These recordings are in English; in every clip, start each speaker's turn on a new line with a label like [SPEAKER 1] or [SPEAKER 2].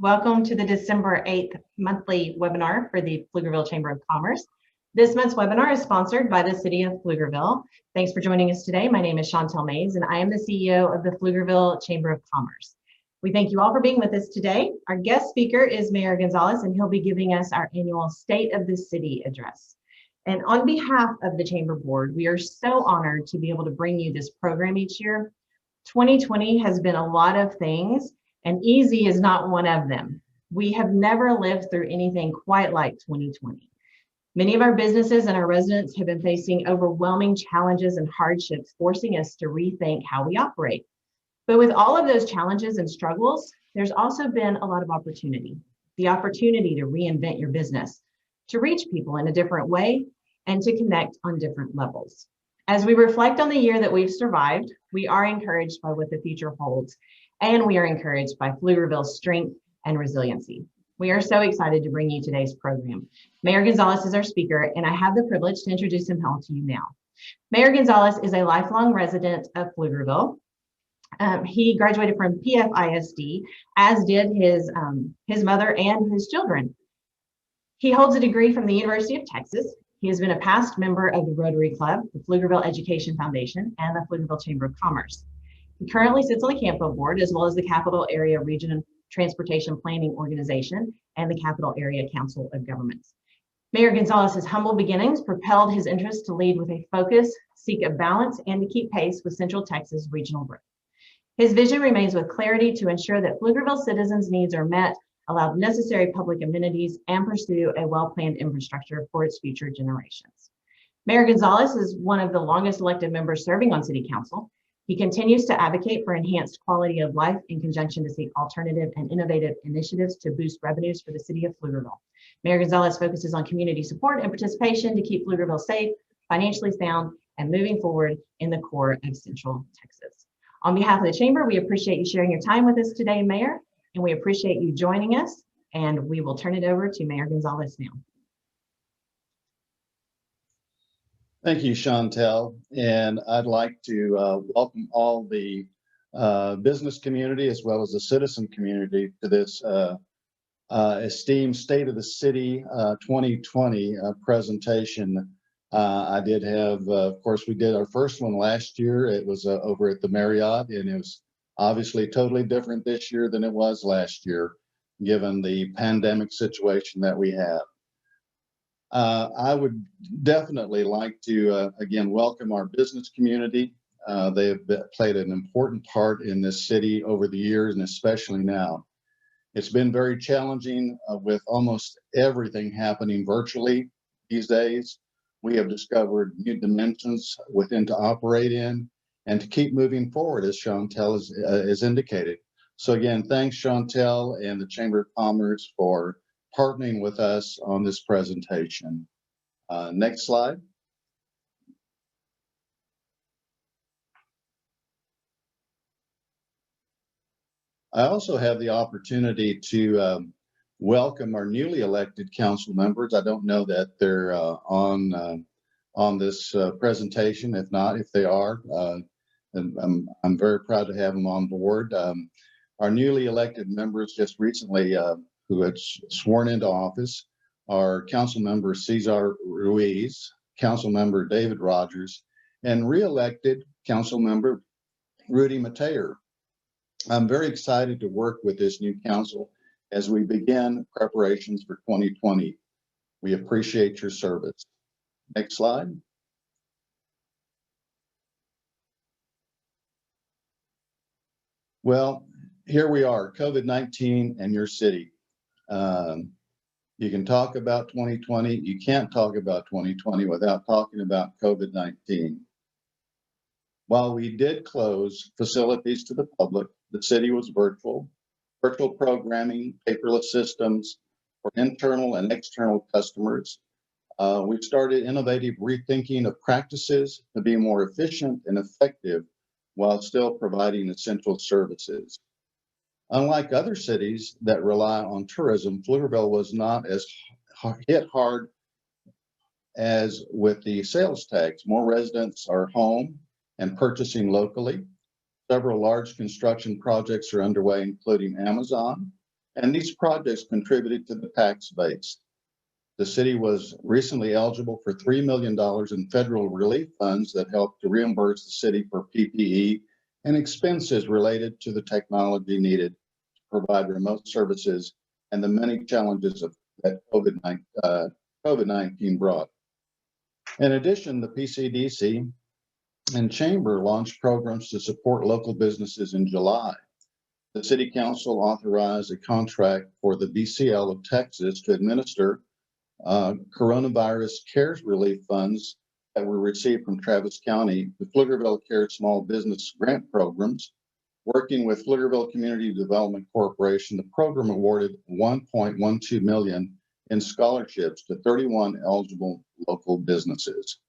[SPEAKER 1] Welcome to the December 8th monthly webinar for the Pflugerville Chamber of Commerce. This month's webinar is sponsored by the City of Pflugerville. Thanks for joining us today. My name is Chantel Mays, and I am the CEO of the Pflugerville Chamber of Commerce. We thank you all for being with us today. Our guest speaker is Mayor Gonzalez, and he'll be giving us our annual State of the City address. And on behalf of the Chamber Board, we are so honored to be able to bring you this program each year. 2020 has been a lot of things, and easy is not one of them. We have never lived through anything quite like 2020. Many of our businesses and our residents have been facing overwhelming challenges and hardships, forcing us to rethink how we operate. But with all of those challenges and struggles, there's also been a lot of opportunity. The opportunity to reinvent your business, to reach people in a different way, and to connect on different levels. As we reflect on the year that we've survived, we are encouraged by what the future holds, and we are encouraged by Pflugerville's strength and resiliency. We are so excited to bring you today's program. Mayor Gonzalez is our speaker, and I have the privilege to introduce him all to you now. Mayor Gonzalez is a lifelong resident of Pflugerville. He graduated from PFISD, as did his mother and his children. He holds a degree from the University of Texas. He has been a past member of the Rotary Club, the Pflugerville Education Foundation, and the Pflugerville Chamber of Commerce. He currently sits on the CAMPO board, as well as the Capital Area Region Transportation Planning Organization and the Capital Area Council of Governments. Mayor Gonzalez's humble beginnings propelled his interest to lead with a focus, seek a balance, and to keep pace with Central Texas regional growth. His vision remains with clarity to ensure that Pflugerville citizens' needs are met, allow necessary public amenities, and pursue a well-planned infrastructure for its future generations. Mayor Gonzalez is one of the longest elected members serving on City Council. He continues to advocate for enhanced quality of life in conjunction to seek alternative and innovative initiatives to boost revenues for the City of Pflugerville. Mayor Gonzalez focuses on community support and participation to keep Pflugerville safe, financially sound, and moving forward in the core of Central Texas. On behalf of the Chamber, we appreciate you sharing your time with us today, Mayor, and we appreciate you joining us, and we will turn it over to Mayor Gonzalez now.
[SPEAKER 2] Thank you, Chantel, and I'd like to welcome all the business community as well as the citizen community to this esteemed State of the City 2020 presentation. I did have, of course, we did our first one last year. It was over at the Marriott, and it was obviously totally different this year than it was last year, given the pandemic situation that we have. I would definitely like to, again, welcome our business community. They have played an important part in this city over the years, and especially now. It's been very challenging with almost everything happening virtually these days. We have discovered new dimensions within to operate in and to keep moving forward, as Chantel is indicated. So again, thanks, Chantel and the Chamber of Commerce for partnering with us on this presentation. Next slide. I also have the opportunity to welcome our newly elected council members. I don't know that they're on this presentation. If not, if they are, and I'm very proud to have them on board. Our newly elected members just recently who had sworn into office are Council Member Cesar Ruiz, Council Member David Rogers, and re-elected Council Member Rudy Mateer. I'm very excited to work with this new council as we begin preparations for 2020. We appreciate your service. Next slide. Well, here we are, COVID-19 and your city. You can talk about 2020. You can't talk about 2020 without talking about COVID-19. While we did close facilities to the public, the city was virtual programming, paperless systems for internal and external customers. We started innovative rethinking of practices to be more efficient and effective while still providing essential services. Unlike other cities that rely on tourism, Pflugerville was not as hit hard as with the sales tax. More residents are home and purchasing locally. Several large construction projects are underway, including Amazon, And these projects contributed to the tax base. The city was recently eligible for $3 million in federal relief funds that helped to reimburse the city for PPE and expenses related to the technology needed to provide remote services and the many challenges that COVID-19 brought. In addition, the PCDC and Chamber launched programs to support local businesses in July. The City Council authorized a contract for the BCL of Texas to administer coronavirus CARES relief funds that were received from Travis County, the Pflugerville CARES Small Business Grant Programs. Working with Pflugerville Community Development Corporation, the program awarded $1.12 million in scholarships to 31 eligible local businesses.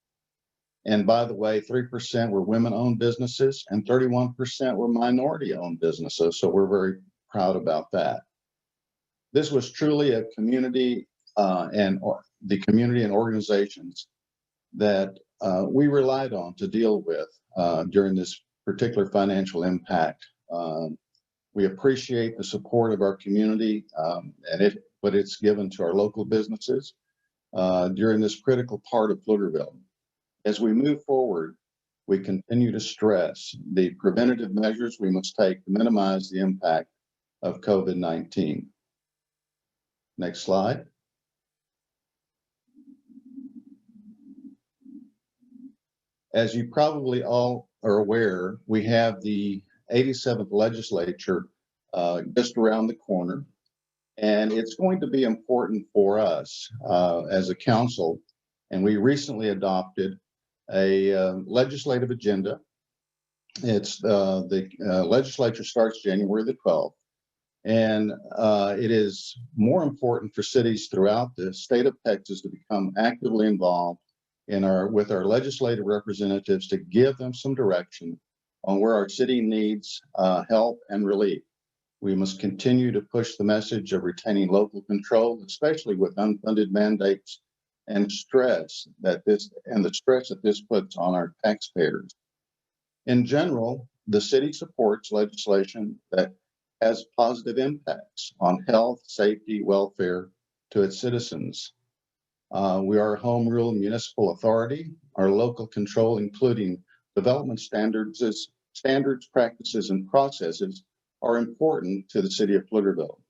[SPEAKER 2] And by the way, 3% were women-owned businesses and 31% were minority-owned businesses. So we're very proud about that. This was truly a community the community and organizations that we relied on to deal with during this particular financial impact. We appreciate the support of our community and what it's given to our local businesses during this critical part of Pflugerville. As we move forward, we continue to stress the preventative measures we must take to minimize the impact of COVID-19. Next slide. As you probably all are aware, we have the 87th legislature just around the corner, and it's going to be important for us as a council. And we recently adopted a legislative agenda. It's the legislature starts January the 12th, and it is more important for cities throughout the state of Texas to become actively involved with our legislative representatives to give them some direction on where our city needs help and relief. We must continue to push the message of retaining local control, especially with unfunded mandates and the stress that this puts on our taxpayers. In general, the city supports legislation that has positive impacts on health, safety, welfare to its citizens. We are a home rule municipal authority. Our local control, including development standards, practices, and processes, are important to the city of Pflugerville.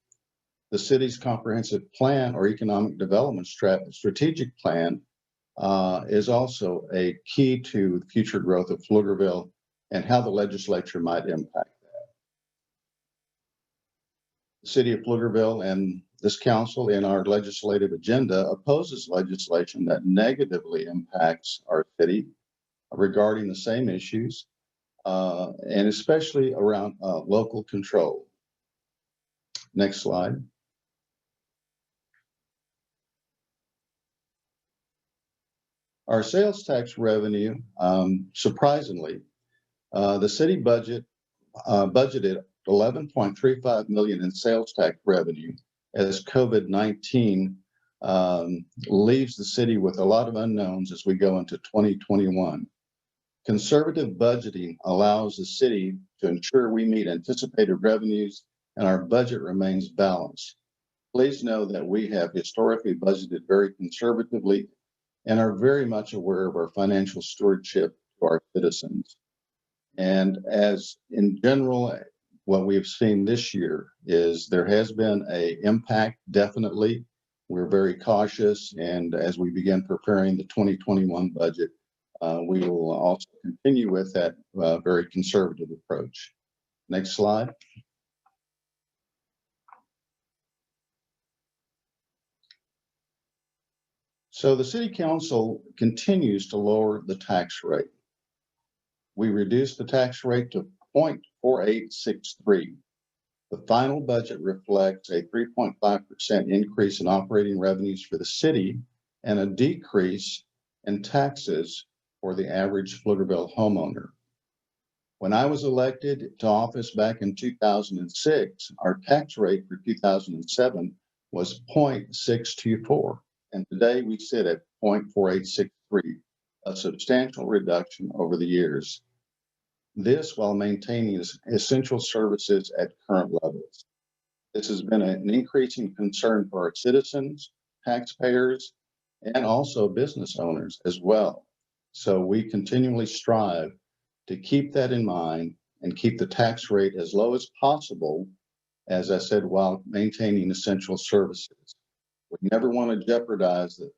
[SPEAKER 2] The city's comprehensive plan or economic development strategic plan is also a key to future growth of Pflugerville and how the legislature might impact that. The city of Pflugerville and this council in our legislative agenda opposes legislation that negatively impacts our city regarding the same issues, and especially around local control. Next slide. Our sales tax revenue, surprisingly, the city budgeted $11.35 million in sales tax revenue as COVID-19 leaves the city with a lot of unknowns as we go into 2021. Conservative budgeting allows the city to ensure we meet anticipated revenues and our budget remains balanced. Please know that we have historically budgeted very conservatively and are very much aware of our financial stewardship to our citizens. And as in general, what we've seen this year is there has been an impact, definitely. We're very cautious, and as we begin preparing the 2021 budget, we will also continue with that very conservative approach. Next slide. So the City Council continues to lower the tax rate. We reduced the tax rate to 0.4863. The final budget reflects a 3.5% increase in operating revenues for the city and a decrease in taxes for the average Pflugerville homeowner. When I was elected to office back in 2006, our tax rate for 2007 was 0.624, and today we sit at 0.4863, a substantial reduction over the years. This while maintaining essential services at current levels. This has been an increasing concern for our citizens, taxpayers, and also business owners as well. So we continually strive to keep that in mind and keep the tax rate as low as possible, as I said, while maintaining essential services. We never want to jeopardize the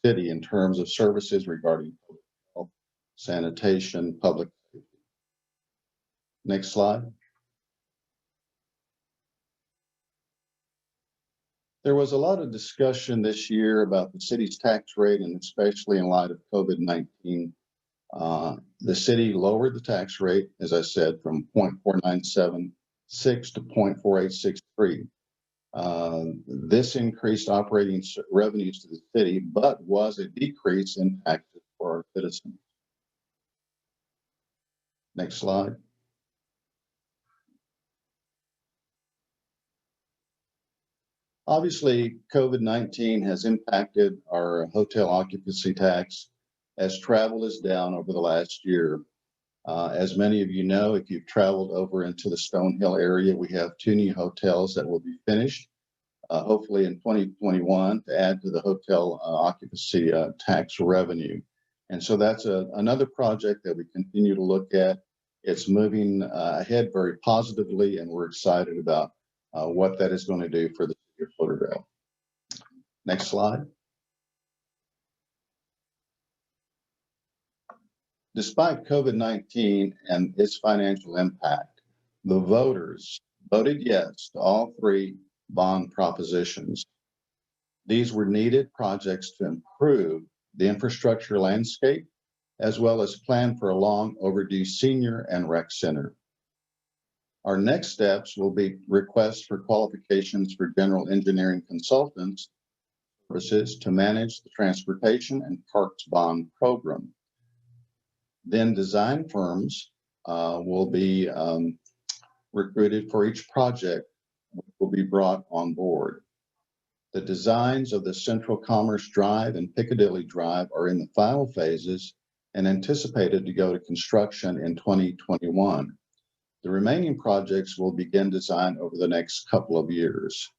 [SPEAKER 2] city in terms of services regarding public health, sanitation, public safety. Next slide. There was a lot of discussion this year about the city's tax rate, and especially in light of COVID-19. The city lowered the tax rate, as I said, from 0.4976 to 0.4863. This increased operating revenues to the city, but was a decrease in taxes for our citizens. Next slide. Obviously, COVID-19 has impacted our hotel occupancy tax as travel is down over the last year. As many of you know, if you've traveled over into the Stonehill area, we have 2 new hotels that will be finished, hopefully in 2021, to add to the hotel occupancy tax revenue. And so that's another project that we continue to look at. It's moving ahead very positively, and we're excited about what that is going to do for the city of Pflugerville. Next slide. Despite COVID-19 and its financial impact, the voters voted yes to all 3 bond propositions. These were needed projects to improve the infrastructure landscape, as well as plan for a long overdue senior and rec center. Our next steps will be requests for qualifications for general engineering consultants services to manage the transportation and parks bond program. Then design firms will be recruited for each project, which will be brought on board. The designs of the Central Commerce Drive and Piccadilly Drive are in the final phases and anticipated to go to construction in 2021. The remaining projects will begin design over the next couple of years.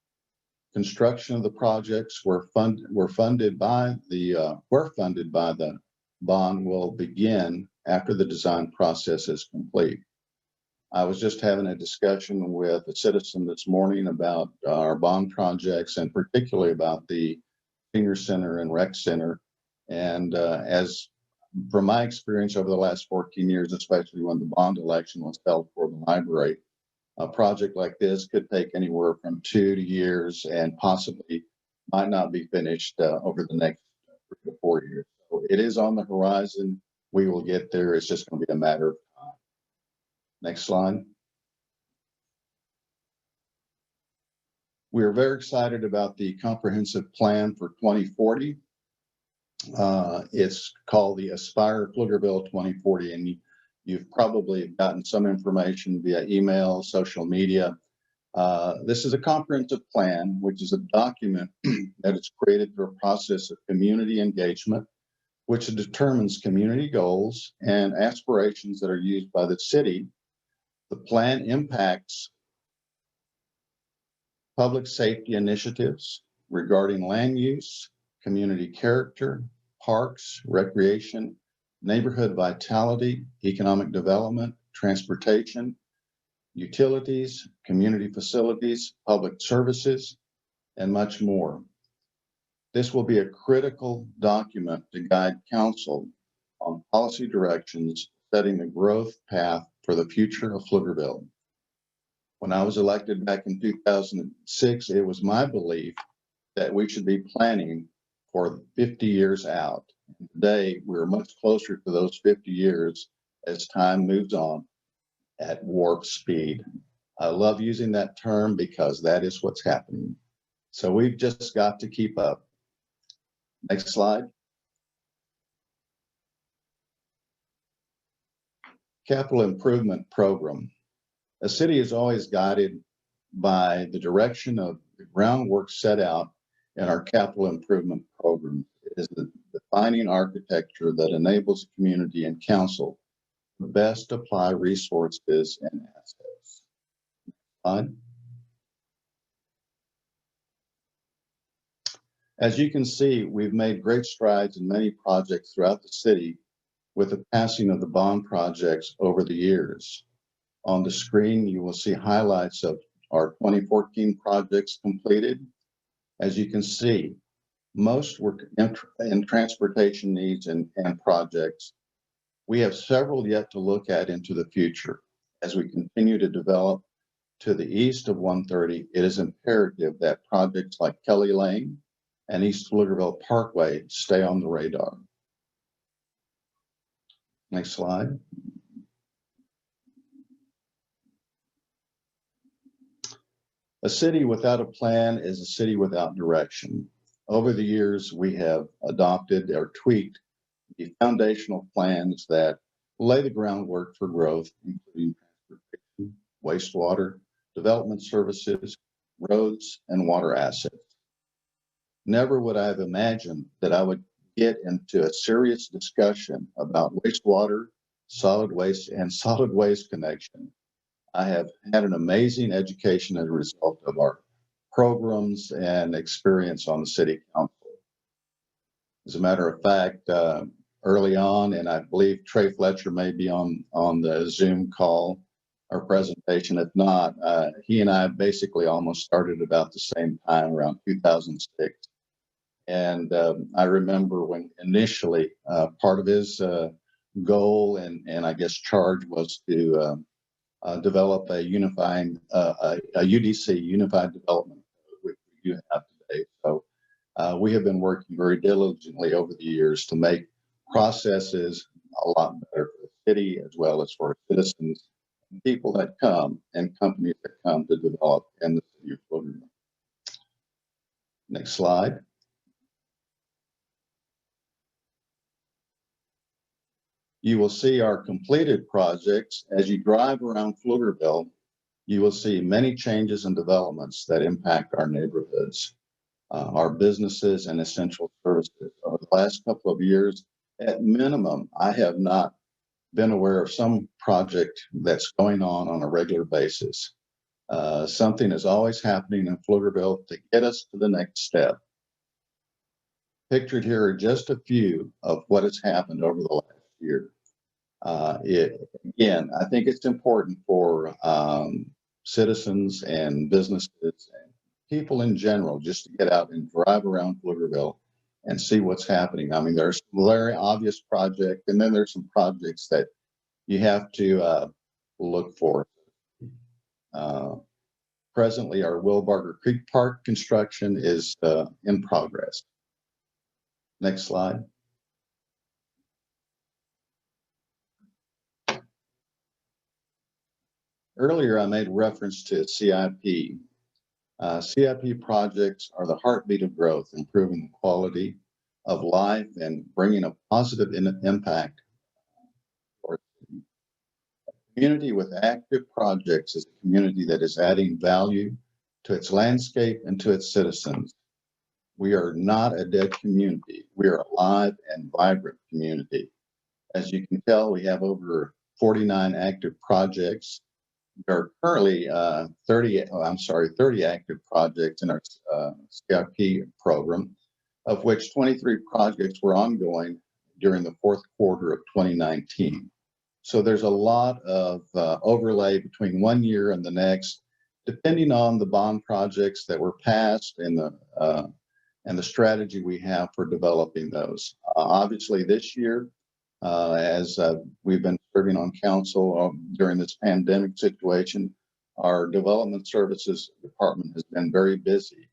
[SPEAKER 2] Construction of the projects were funded by the bond will begin after the design process is complete. I was just having a discussion with a citizen this morning about our bond projects, and particularly about the senior center and rec center. And as from my experience over the last 14 years, especially when the bond election was held for the library, a project like this could take anywhere from 2 years and possibly might not be finished over the next 3 to 4 years. So it is on the horizon. We will get there. It's just going to be a matter of time. Next slide. We are very excited about the comprehensive plan for 2040. It's called the Aspire Pflugerville 2040, and you've probably gotten some information via email, social media. This is a comprehensive plan, which is a document that is created through a process of community engagement, which determines community goals and aspirations that are used by the city. The plan impacts public safety initiatives regarding land use, community character, parks, recreation, neighborhood vitality, economic development, transportation, utilities, community facilities, public services, and much more. This will be a critical document to guide council on policy directions, setting the growth path for the future of Pflugerville. When I was elected back in 2006, it was my belief that we should be planning for 50 years out. Today, we're much closer to those 50 years as time moves on at warp speed. I love using that term because that is what's happening. So we've just got to keep up. Next slide. Capital Improvement Program. A city is always guided by the direction of the groundwork set out in our capital improvement program. It is the defining architecture that enables the community and council to best apply resources and assets. Slide. As you can see, we've made great strides in many projects throughout the city with the passing of the bond projects over the years. On the screen, you will see highlights of our 2014 projects completed. As you can see, most were in transportation needs and projects. We have several yet to look at into the future. As we continue to develop to the east of 130, it is imperative that projects like Kelly Lane and East Pflugerville Parkway stay on the radar. Next slide. A city without a plan is a city without direction. Over the years, we have adopted or tweaked the foundational plans that lay the groundwork for growth, including transportation, wastewater, development services, roads, and water assets. Never would I have imagined that I would get into a serious discussion about wastewater, solid waste, and solid waste connection. I have had an amazing education as a result of our programs and experience on the city council. As a matter of fact, early on, and I believe Trey Fletcher may be on the Zoom call or presentation. If not, he and I basically almost started about the same time, around 2006. And I remember when initially part of his goal and I guess charge was to develop a unifying, a UDC, Unified Development Code, which we do have today. So we have been working very diligently over the years to make processes a lot better for the city as well as for citizens, people that come and companies that come to develop in the city of Pflugerville. Next slide. You will see our completed projects. As you drive around Pflugerville, you will see many changes and developments that impact our neighborhoods, our businesses and essential services. Over the last couple of years, at minimum, I have not been aware of some project that's going on a regular basis. Something is always happening in Pflugerville to get us to the next step. Pictured here are just a few of what has happened over the last year. Again, I think it's important for citizens and businesses and people in general just to get out and drive around Pflugerville and see what's happening. I mean, there's very obvious project, and then there's some projects that you have to look for. Presently, our Wilbarger Creek Park construction is in progress. Next slide. Earlier, I made reference to CIP. CIP projects are the heartbeat of growth, improving the quality of life and bringing a positive impact. A community with active projects is a community that is adding value to its landscape and to its citizens. We are not a dead community. We are a alive and vibrant community. As you can tell, we have over 49 active projects. There are currently 30 active projects in our CIP program, of which 23 projects were ongoing during the fourth quarter of 2019. So there's a lot of overlay between one year and the next, depending on the bond projects that were passed and the strategy we have for developing those. Obviously, this year, as we've been serving on council during this pandemic situation, our development services department has been very busy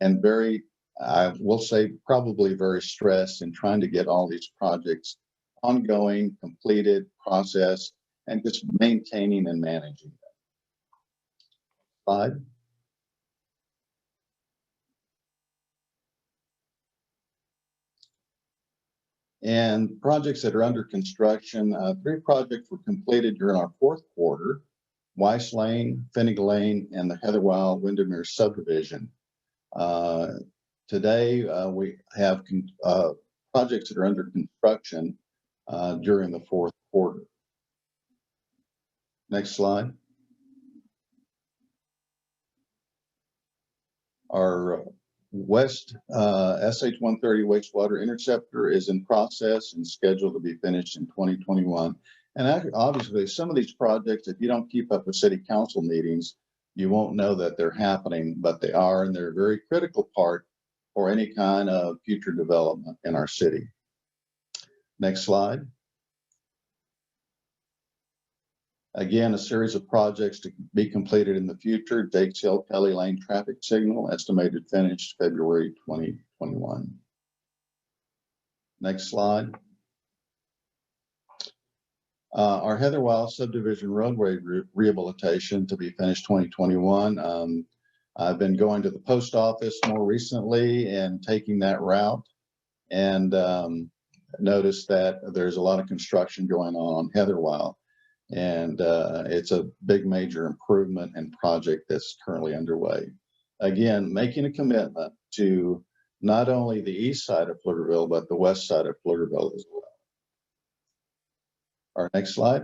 [SPEAKER 2] and very, I will say, probably very stressed in trying to get all these projects ongoing, completed, processed, and just maintaining and managing them. Slide. And projects that are under construction, 3 projects were completed during our fourth quarter: Weiss Lane, Finnegan Lane, and the Heatherwild Windermere subdivision. Today, we have projects that are under construction during the fourth quarter. Next slide. Our West SH-130 wastewater interceptor is in process and scheduled to be finished in 2021. And obviously, some of these projects, if you don't keep up with city council meetings, you won't know that they're happening, but they are, and they're a very critical part for any kind of future development in our city. Next slide. Again, a series of projects to be completed in the future. Jakes Hill Kelly Lane traffic signal, estimated finished February 2021. Next slide. Our Heatherwild subdivision roadway rehabilitation to be finished 2021. I've been going to the post office more recently and taking that route, and noticed that there's a lot of construction going on Heatherwild. And it's a big major improvement and project that's currently underway. Again, making a commitment to not only the east side of Pflugerville, but the west side of Pflugerville as well. Our next slide.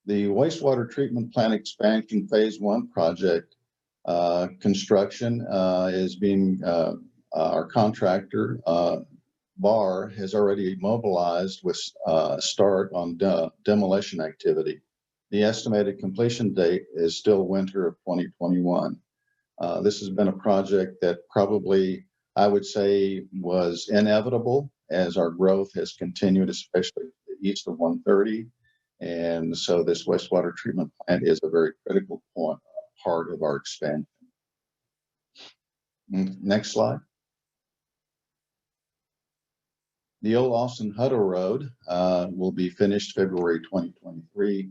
[SPEAKER 2] The wastewater treatment plant expansion phase 1 project construction is being, our contractor, BAR, has already mobilized with start on demolition activity. The estimated completion date is still winter of 2021. This has been a project that probably, I would say, was inevitable as our growth has continued, especially east of 130. And so this wastewater treatment plant is a very critical part of our expansion. Next slide. The old Austin Hutto Road will be finished February 2023.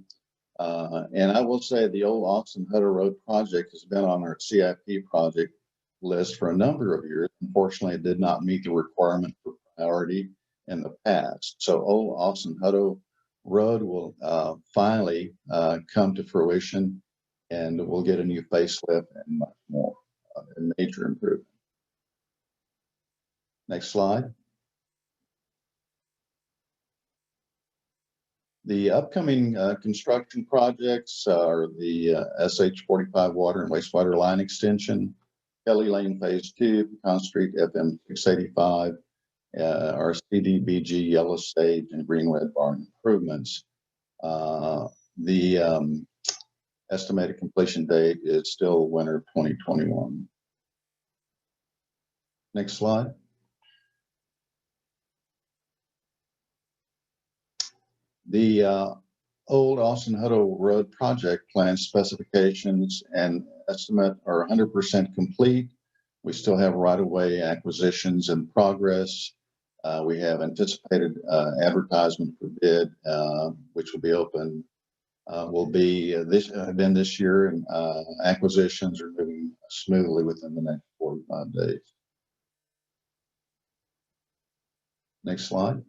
[SPEAKER 2] And I will say the old Austin Hutto Road project has been on our CIP project list for a number of years. Unfortunately, it did not meet the requirement for priority in the past. So old Austin Hutto Road will finally come to fruition, and we'll get a new facelift and much more, a major improvement. Next slide. The upcoming construction projects are the SH-45 water and wastewater line extension, Kelly Lane Phase 2, Pecan Street FM 685, our CDBG Yellow Stage and Green Red Barn improvements. The estimated completion date is still winter 2021. Next slide. The old Austin Hutto Road project plan specifications and estimate are 100% complete. We still have right-of-way acquisitions in progress. We have anticipated advertisement for bid, which will be open, this year, and acquisitions are moving smoothly within the next 45 days. Next slide.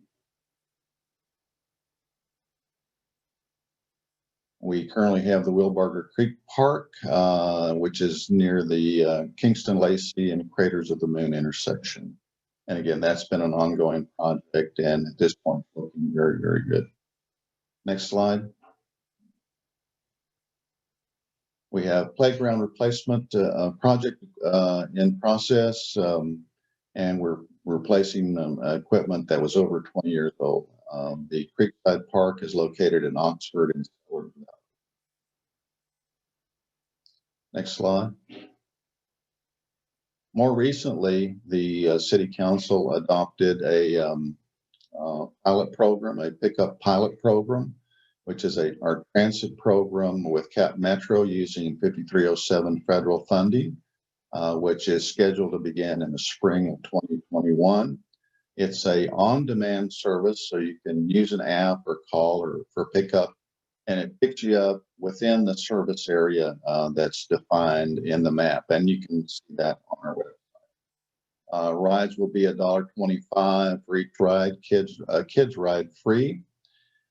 [SPEAKER 2] We currently have the Wilbarger Creek Park, which is near the Kingston Lacey and Craters of the Moon intersection. And again, that's been an ongoing project, and at this point, looking very, very good. Next slide. We have playground replacement project in process, and we're replacing equipment that was over 20 years old. The Creekside Park is located in Oxford and next slide. More recently, the City Council adopted a pilot program, a pickup pilot program, which is our transit program with Cap Metro using 5307 federal funding, which is scheduled to begin in the spring of 2021. It's a on-demand service, so you can use an app or call or for pickup, and it picks you up within the service area that's defined in the map, and you can see that on our website. Rides will be $1.25 for each ride. Kids ride free.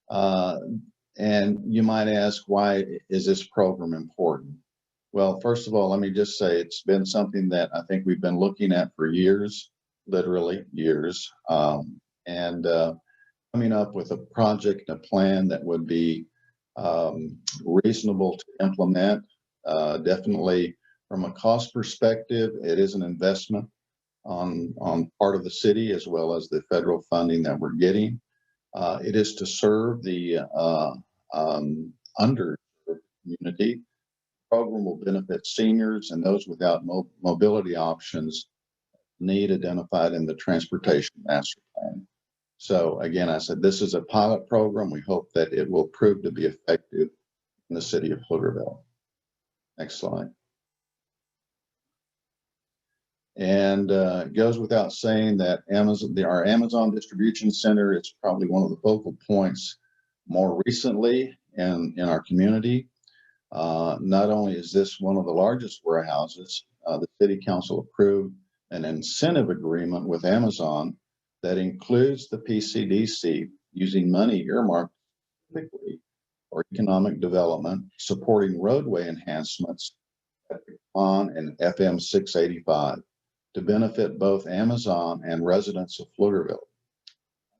[SPEAKER 2] And you might ask, why is this program important? Well, first of all, let me just say it's been something that I think we've been looking at for years, literally years, and coming up with a project and a plan that would be reasonable to implement Definitely from a cost perspective, it is an investment on part of the city as well as the federal funding that we're getting. It is to serve the underserved community. The program will benefit seniors and those without mobility options need identified in the transportation master plan. So again, I said this is a pilot program. We hope that it will prove to be effective in the city of Pflugerville. Next slide. And it goes without saying that our Amazon distribution center is probably one of the focal points more recently in our community. Not only is this one of the largest warehouses, the city council approved an incentive agreement with Amazon that includes the PCDC using money earmarked specifically for economic development, supporting roadway enhancements at Pecan and FM 685 to benefit both Amazon and residents of Pflugerville.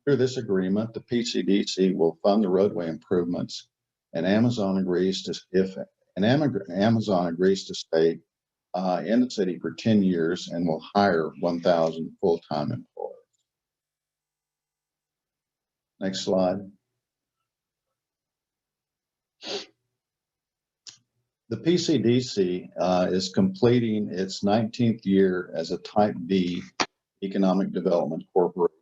[SPEAKER 2] Through this agreement, the PCDC will fund the roadway improvements, and Amazon agrees to Amazon agrees to stay in the city for 10 years and will hire 1,000 full-time employees. Next slide. The PCDC is completing its 19th year as a Type B Economic Development Corporation.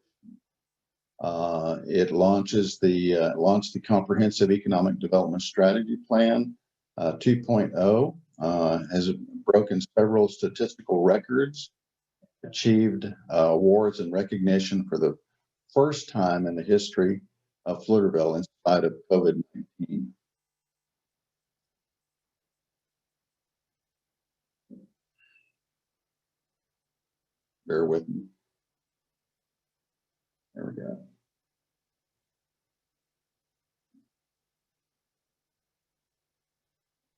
[SPEAKER 2] It launched the Comprehensive Economic Development Strategy Plan 2.0, has broken several statistical records, achieved awards and recognition for the first time in the history of Pflugerville in spite of COVID-19. Bear with me. There we go.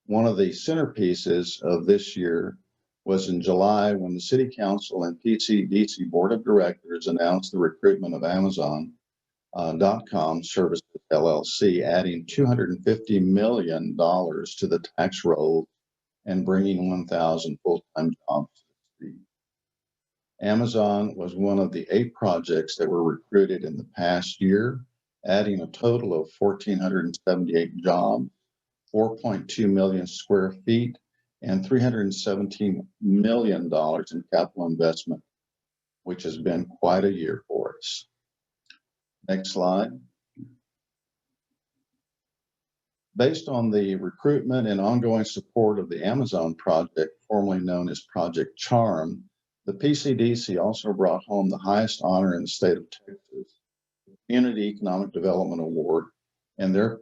[SPEAKER 2] One of the centerpieces of this year was in July when the City Council and PCDC Board of Directors announced the recruitment of Amazon.com Services LLC, adding $250 million to the tax rolls and bringing 1,000 full-time jobs to the city. Amazon was one of the 8 projects that were recruited in the past year, adding a total of 1,478 jobs, 4.2 million square feet, and $317 million in capital investment, which has been quite a year for us. Next slide. Based on the recruitment and ongoing support of the Amazon project, formerly known as Project Charm, the PCDC also brought home the highest honor in the state of Texas, the Community Economic Development Award, in their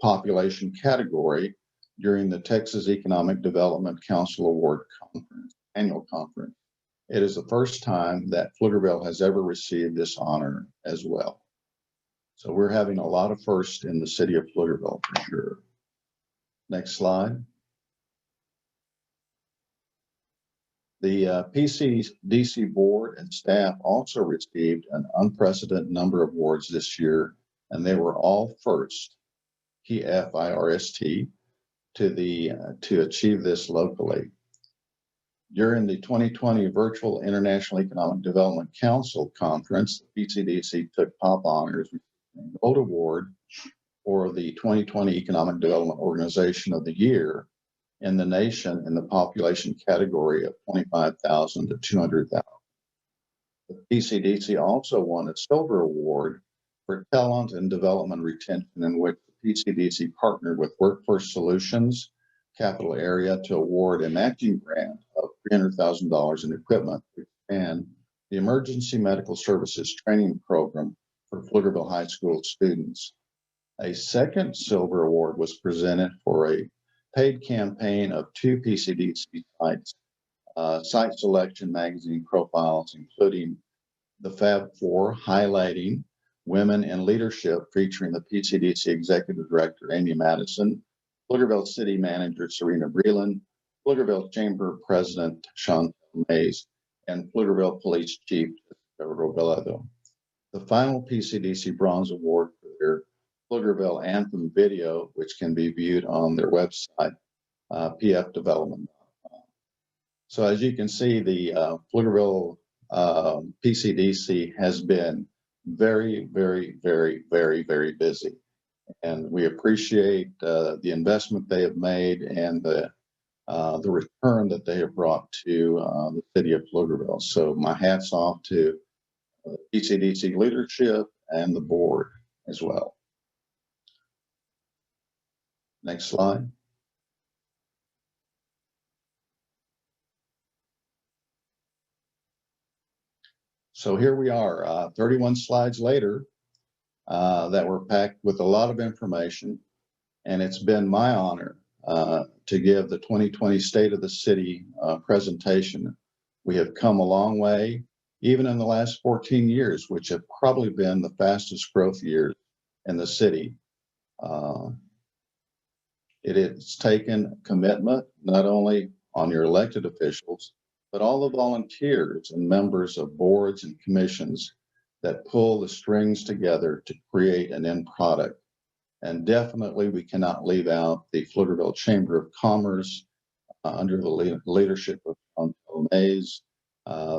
[SPEAKER 2] population category during the Texas Economic Development Council Award annual conference. It is the first time that Pflugerville has ever received this honor as well. So we're having a lot of firsts in the city of Pflugerville for sure. Next slide. The PCDC board and staff also received an unprecedented number of awards this year, and they were all first, PFIRST, to achieve this locally. During the 2020 Virtual International Economic Development Council Conference, the PCDC took top honors, receiving a gold award for the 2020 Economic Development Organization of the Year in the nation in the population category of 25,000 to 200,000. The PCDC also won a silver award for talent and development retention, in which the PCDC partnered with Workforce Solutions Capital Area to award a matching grant of $300,000 in equipment to expand the Emergency Medical Services Training Program for Pflugerville High School students. A second silver award was presented for a paid campaign of 2 PCDC sites, site selection magazine profiles, including the Fab Four, highlighting women in leadership, featuring the PCDC Executive Director, Amy Madison, Pflugerville City Manager, Serena Breland, Pflugerville Chamber President, Chantel Mays, and Pflugerville Police Chief, Robledo. The final PCDC Bronze Award for their Pflugerville Anthem video, which can be viewed on their website, PF Development. So as you can see, the Pflugerville PCDC has been very, very, very, very, very busy. And we appreciate the investment they have made and the return that they have brought to the city of Pflugerville. So my hat's off to PCDC leadership and the board as well. Next slide. So here we are, 31 slides later, that were packed with a lot of information. And it's been my honor to give the 2020 State of the City presentation. We have come a long way, even in the last 14 years, which have probably been the fastest growth years in the city. It has taken commitment, not only on your elected officials, but all the volunteers and members of boards and commissions that pull the strings together to create an end product. And definitely we cannot leave out the Pflugerville Chamber of Commerce under the leadership of Chantel Mays.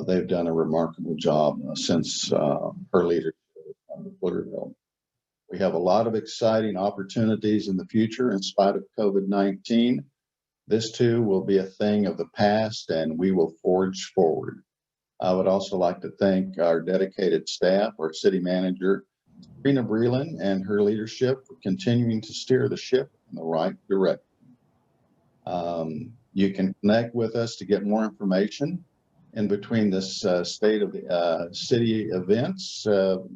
[SPEAKER 2] They've done a remarkable job since her leadership in Pflugerville. We have a lot of exciting opportunities in the future in spite of COVID-19. This too will be a thing of the past and we will forge forward. I would also like to thank our dedicated staff, our city manager, Sabrina Breland, and her leadership for continuing to steer the ship in the right direction. You can connect with us to get more information. In between this State of the City events,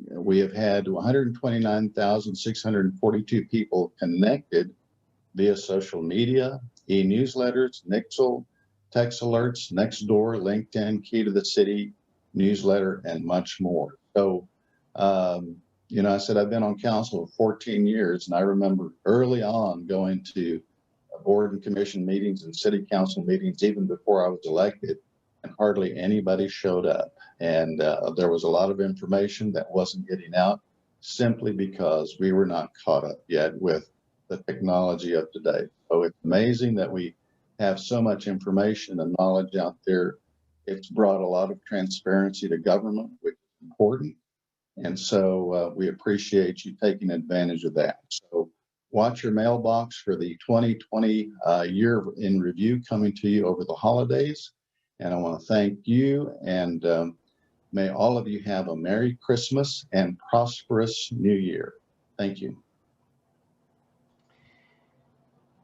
[SPEAKER 2] we have had 129,642 people connected via social media, e-newsletters, Nixle, text alerts, Nextdoor, LinkedIn, Key to the City, newsletter, and much more. So, you know, I said I've been on council for 14 years, and I remember early on going to board and commission meetings and city council meetings, even before I was elected, and hardly anybody showed up. And there was a lot of information that wasn't getting out simply because we were not caught up yet with the technology of today. So it's amazing that we have so much information and knowledge out there. It's brought a lot of transparency to government, which is important. And so we appreciate you taking advantage of that. So watch your mailbox for the 2020 year in review coming to you over the holidays. And I want to thank you, and may all of you have a Merry Christmas and prosperous New Year. Thank you.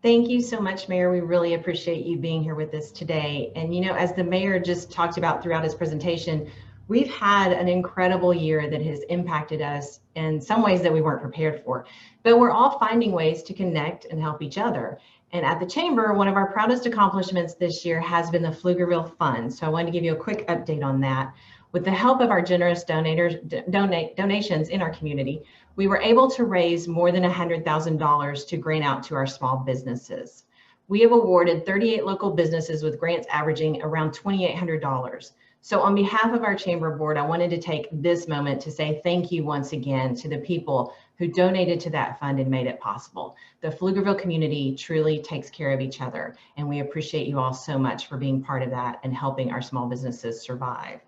[SPEAKER 1] Thank you so much, Mayor. We really appreciate you being here with us today. And you know, as the mayor just talked about throughout his presentation, we've had an incredible year that has impacted us in some ways that we weren't prepared for, but we're all finding ways to connect and help each other. And at the Chamber, one of our proudest accomplishments this year has been the Pflugerville Fund. So I wanted to give you a quick update on that. With the help of our generous donations in our community, we were able to raise more than $100,000 to grant out to our small businesses. We have awarded 38 local businesses with grants averaging around $2,800. So on behalf of our Chamber Board, I wanted to take this moment to say thank you once again to the people who donated to that fund and made it possible. The Pflugerville community truly takes care of each other, and we appreciate you all so much for being part of that and helping our small businesses survive.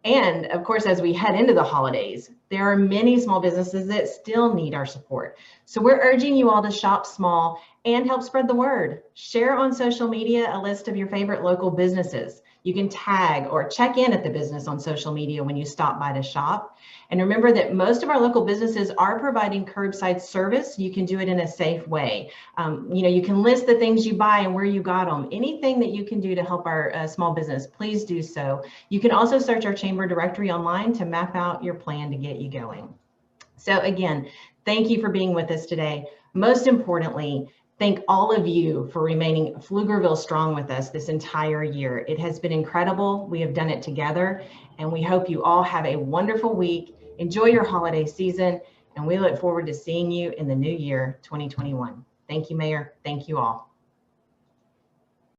[SPEAKER 1] And of course, as we head into the holidays, there are many small businesses that still need our support. So we're urging you all to shop small and help spread the word. Share on social media a list of your favorite local businesses. You can tag or check in at the business on social media when you stop by to shop. And remember that most of our local businesses are providing curbside service. You can do it in a safe way. You know, you can list the things you buy and where you got them. Anything that you can do to help our small business, please do so. You can also search our Chamber directory online to map out your plan to get you going. So again, thank you for being with us today. Most importantly, thank all of you for remaining Pflugerville strong with us this entire year. It has been incredible. We have done it together, and we hope you all have a wonderful week. Enjoy your holiday season, and we look forward to seeing you in the new year, 2021. Thank you, Mayor. Thank you all.